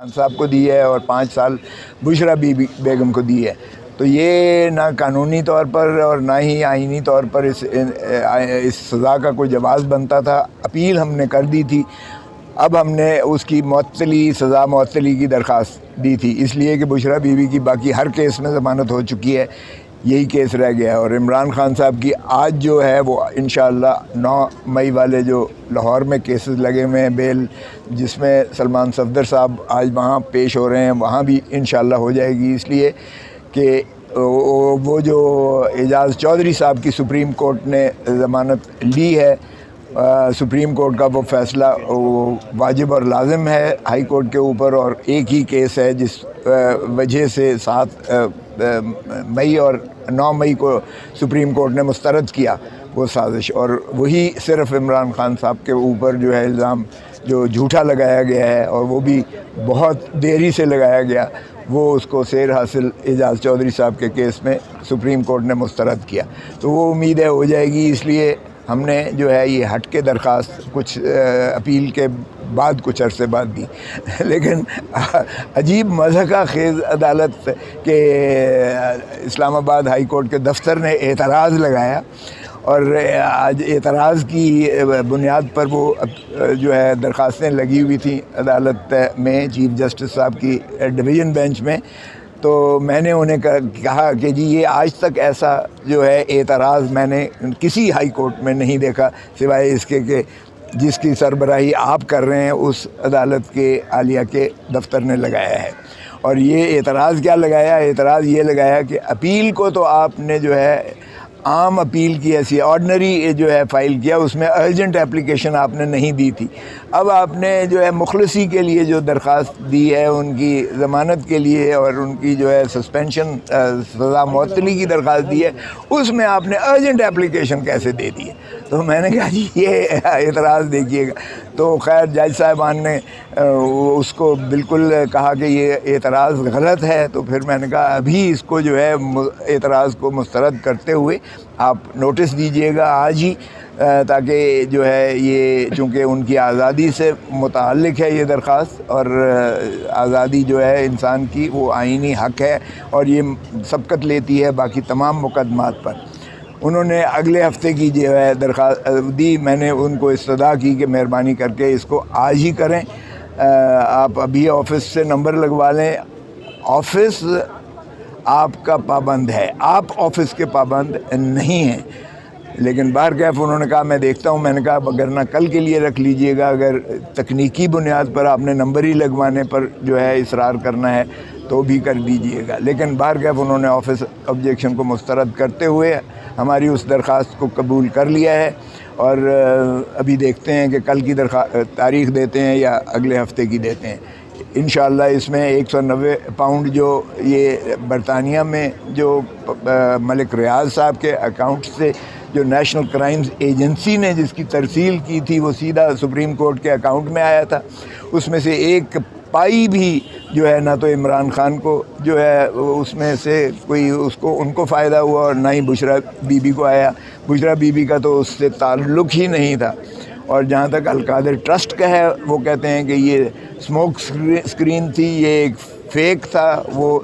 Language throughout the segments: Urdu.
خان صاحب کو دی ہے اور 5 سال بشرا بیگم کو دی ہے، تو یہ نہ قانونی طور پر اور نہ ہی آئینی طور پر اس سزا کا کوئی جواز بنتا تھا۔ اپیل ہم نے کر دی تھی، اب ہم نے اس کی سزا معطلی کی درخواست دی تھی، اس لیے کہ بشرا بیوی کی باقی ہر کیس میں ضمانت ہو چکی ہے، یہی کیس رہ گیا ہے۔ اور عمران خان صاحب کی آج جو ہے وہ انشاءاللہ 9 مئی والے جو لاہور میں کیسز لگے ہوئے ہیں بیل، جس میں سلمان صفدر صاحب آج وہاں پیش ہو رہے ہیں، وہاں بھی انشاءاللہ ہو جائے گی، اس لیے کہ وہ جو اعجاز چودھری صاحب کی سپریم کورٹ نے ضمانت لی ہے، سپریم کورٹ کا وہ فیصلہ واجب اور لازم ہے ہائی کورٹ کے اوپر، اور ایک ہی کیس ہے جس وجہ سے 7 مئی اور 9 مئی کو سپریم کورٹ نے مسترد کیا وہ سازش، اور وہی صرف عمران خان صاحب کے اوپر جو ہے الزام جو جھوٹا لگایا گیا ہے، اور وہ بھی بہت دیری سے لگایا گیا، وہ اس کو سیر حاصل اعجاز چودھری صاحب کے کیس میں سپریم کورٹ نے مسترد کیا، تو وہ امید ہے ہو جائے گی۔ اس لیے ہم نے جو ہے یہ ہٹ کے درخواست کچھ اپیل کے بعد کچھ عرصے بعد دی، لیکن عجیب مضحکہ خیز عدالت کے اسلام آباد ہائی کورٹ کے دفتر نے اعتراض لگایا، اور آج اعتراض کی بنیاد پر وہ جو ہے درخواستیں لگی ہوئی تھیں عدالت میں، چیف جسٹس صاحب کی ڈویژن بینچ میں، تو میں نے انہیں کہا کہ جی یہ آج تک ایسا جو ہے اعتراض میں نے کسی ہائی کورٹ میں نہیں دیکھا، سوائے اس کے کہ جس کی سربراہی آپ کر رہے ہیں اس عدالت کے عالیہ کے دفتر نے لگایا ہے۔ اور یہ اعتراض کیا لگایا؟ اعتراض یہ لگایا کہ اپیل کو تو آپ نے جو ہے عام اپیل کی ایسی آرڈنری جو ہے فائل کیا، اس میں ارجنٹ اپلیکیشن آپ نے نہیں دی تھی، اب آپ نے جو ہے مخلصی کے لیے جو درخواست دی ہے، ان کی ضمانت کے لیے اور ان کی جو ہے سسپینشن سزا معطلی کی درخواست دی ہے، اس میں آپ نے ارجنٹ اپلیکیشن کیسے دے دی ہے؟ تو میں نے کہا جی یہ اعتراض دیکھیے گا، تو خیر جج صاحبان نے اس کو بالکل کہا کہ یہ اعتراض غلط ہے، تو پھر میں نے کہا ابھی اس کو جو ہے اعتراض کو مسترد کرتے ہوئے آپ نوٹس دیجئے گا آج ہی، تاکہ جو ہے یہ چونکہ ان کی آزادی سے متعلق ہے یہ درخواست، اور آزادی جو ہے انسان کی وہ آئینی حق ہے، اور یہ سبقت لیتی ہے باقی تمام مقدمات پر۔ انہوں نے اگلے ہفتے کی جو ہے درخواست دی، میں نے ان کو استدعا کی کہ مہربانی کر کے اس کو آج ہی کریں، آپ ابھی آفس سے نمبر لگوا لیں، آفس آپ کا پابند ہے، آپ آفس کے پابند نہیں ہیں، لیکن بہرکیف انہوں نے کہا میں دیکھتا ہوں، میں نے کہا اگر نہ کل کے لیے رکھ لیجئے گا، اگر تکنیکی بنیاد پر آپ نے نمبر ہی لگوانے پر جو ہے اصرار کرنا ہے تو بھی کر دیجئے گا، لیکن بہرکیف انہوں نے آفس آبجیکشن کو مسترد کرتے ہوئے ہماری اس درخواست کو قبول کر لیا ہے، اور ابھی دیکھتے ہیں کہ کل کی تاریخ دیتے ہیں یا اگلے ہفتے کی دیتے ہیں۔ انشاءاللہ اس میں 190 پاؤنڈ جو یہ برطانیہ میں جو ملک ریاض صاحب کے اکاؤنٹ سے جو نیشنل کرائمز ایجنسی نے جس کی ترسیل کی تھی، وہ سیدھا سپریم کورٹ کے اکاؤنٹ میں آیا تھا، اس میں سے ایک پائی بھی جو ہے نہ تو عمران خان کو جو ہے اس میں سے کوئی ان کو فائدہ ہوا، اور نہ ہی بشرا بی بی کو آیا، بشرا بی بی کا تو اس سے تعلق ہی نہیں تھا۔ اور جہاں تک القادر ٹرسٹ کا ہے، وہ کہتے ہیں کہ یہ اسموک اسکرین تھی، یہ ایک فیک تھا، وہ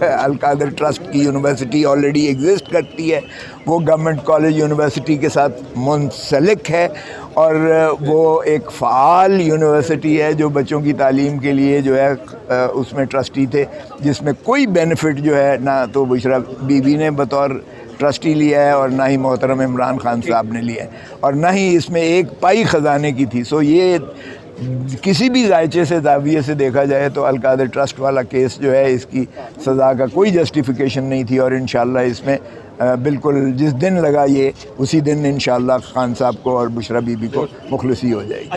القادر ٹرسٹ کی یونیورسٹی آلریڈی ایگزسٹ کرتی ہے، وہ گورنمنٹ کالج یونیورسٹی کے ساتھ منسلک ہے، اور وہ ایک فعال یونیورسٹی ہے جو بچوں کی تعلیم کے لیے جو ہے اس میں ٹرسٹی تھے، جس میں کوئی بینیفٹ جو ہے نہ تو بشرا بی بی نے بطور ٹرسٹی لیا ہے، اور نہ ہی محترم عمران خان صاحب نے لیا ہے، اور نہ ہی اس میں ایک پائی خزانے کی تھی۔ سو یہ کسی بھی ذائچے سے زاویے سے دیکھا جائے تو القادر ٹرسٹ والا کیس جو ہے اس کی سزا کا کوئی جسٹیفیکیشن نہیں تھی، اور انشاءاللہ اس میں بالکل جس دن لگا یہ اسی دن انشاءاللہ خان صاحب کو اور بشرا بی بی کو مخلصی ہو جائے گی۔